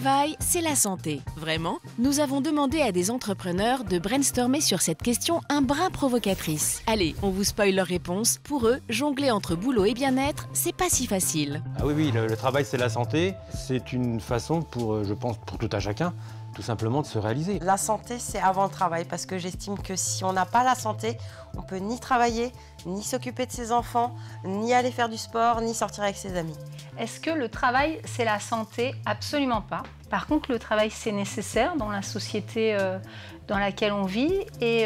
travail, c'est la santé. Vraiment? Nous avons demandé à des entrepreneurs de brainstormer sur cette question un brin provocatrice. Allez, on vous spoil leur réponse. Pour eux, jongler entre boulot et bien-être, c'est pas si facile. Ah oui, le travail c'est la santé. C'est une façon pour, je pense, pour tout à chacun, tout simplement de se réaliser. La santé, c'est avant le travail, parce que j'estime que si on n'a pas la santé, on peut ni travailler, ni s'occuper de ses enfants, ni aller faire du sport, ni sortir avec ses amis. Est-ce que le travail, c'est la santé? Absolument pas. Par contre, le travail, c'est nécessaire dans la société dans laquelle on vit. Et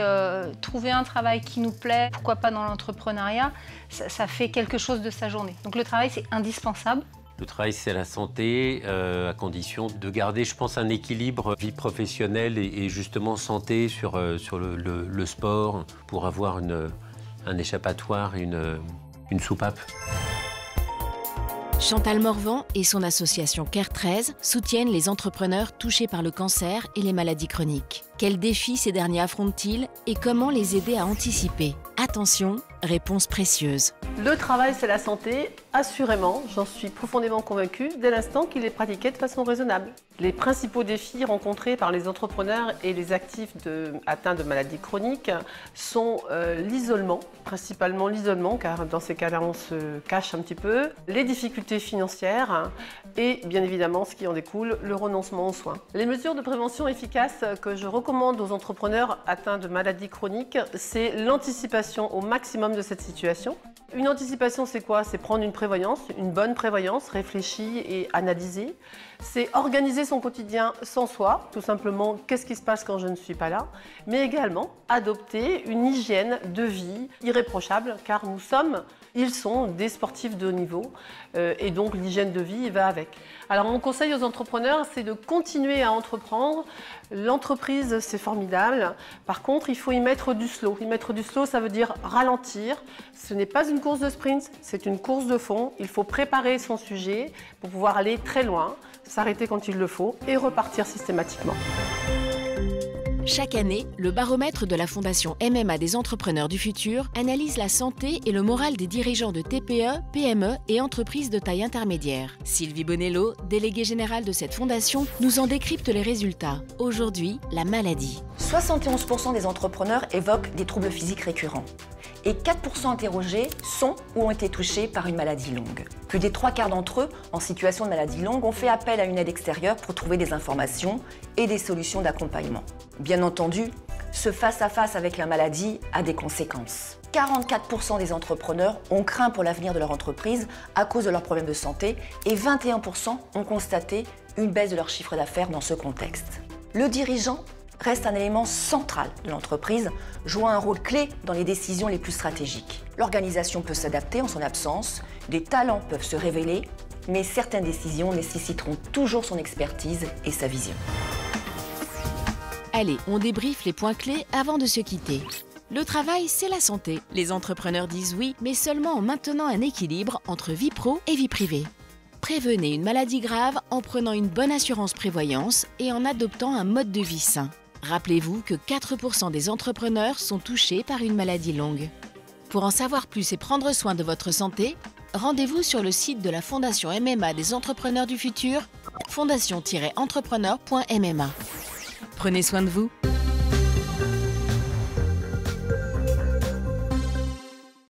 trouver un travail qui nous plaît, pourquoi pas dans l'entrepreneuriat, ça fait quelque chose de sa journée. Donc le travail, c'est indispensable. Le travail, c'est la santé, à condition de garder, je pense, un équilibre vie professionnelle et justement santé sur le sport pour avoir un échappatoire, une soupape. Chantal Morvan et son association CARE 13 soutiennent les entrepreneurs touchés par le cancer et les maladies chroniques. Quels défis ces derniers affrontent-ils et comment les aider à anticiper? Attention, réponse précieuse. Le travail, c'est la santé, assurément, j'en suis profondément convaincue dès l'instant qu'il est pratiqué de façon raisonnable. Les principaux défis rencontrés par les entrepreneurs et les actifs atteints de maladies chroniques sont l'isolement, principalement l'isolement, car dans ces cas-là, on se cache un petit peu, les difficultés financières et bien évidemment, ce qui en découle, le renoncement aux soins. Les mesures de prévention efficaces que je recommande aux entrepreneurs atteints de maladies chroniques, c'est l'anticipation au maximum de cette situation. Une anticipation, c'est quoi? C'est prendre une prévoyance, une bonne prévoyance, réfléchie et analysée. C'est organiser son quotidien sans soi, tout simplement, qu'est-ce qui se passe quand je ne suis pas là, mais également adopter une hygiène de vie irréprochable, car ils sont des sportifs de haut niveau, et donc l'hygiène de vie va avec. Alors mon conseil aux entrepreneurs, c'est de continuer à entreprendre. L'entreprise, c'est formidable. Par contre, il faut y mettre du slow. Y mettre du slow, ça veut dire ralentir. Ce n'est pas une course de sprint, c'est une course de fond. Il faut préparer son sujet pour pouvoir aller très loin, s'arrêter quand il le faut et repartir systématiquement. Chaque année, le baromètre de la Fondation MMA des entrepreneurs du futur analyse la santé et le moral des dirigeants de TPE, PME et entreprises de taille intermédiaire. Sylvie Bonello, déléguée générale de cette fondation, nous en décrypte les résultats. Aujourd'hui, la maladie. 71% des entrepreneurs évoquent des troubles physiques récurrents. Et 4% interrogés sont ou ont été touchés par une maladie longue. Plus des 3/4 d'entre eux, en situation de maladie longue, ont fait appel à une aide extérieure pour trouver des informations et des solutions d'accompagnement. Bien entendu, ce face-à-face avec la maladie a des conséquences. 44% des entrepreneurs ont craint pour l'avenir de leur entreprise à cause de leurs problèmes de santé et 21% ont constaté une baisse de leur chiffre d'affaires dans ce contexte. Le dirigeant reste un élément central de l'entreprise, jouant un rôle clé dans les décisions les plus stratégiques. L'organisation peut s'adapter en son absence, des talents peuvent se révéler, mais certaines décisions nécessiteront toujours son expertise et sa vision. Allez, on débriefe les points clés avant de se quitter. Le travail, c'est la santé. Les entrepreneurs disent oui, mais seulement en maintenant un équilibre entre vie pro et vie privée. Prévenez une maladie grave en prenant une bonne assurance prévoyance et en adoptant un mode de vie sain. Rappelez-vous que 4% des entrepreneurs sont touchés par une maladie longue. Pour en savoir plus et prendre soin de votre santé, rendez-vous sur le site de la Fondation MMA des entrepreneurs du futur, fondation-entrepreneur.mma. Prenez soin de vous.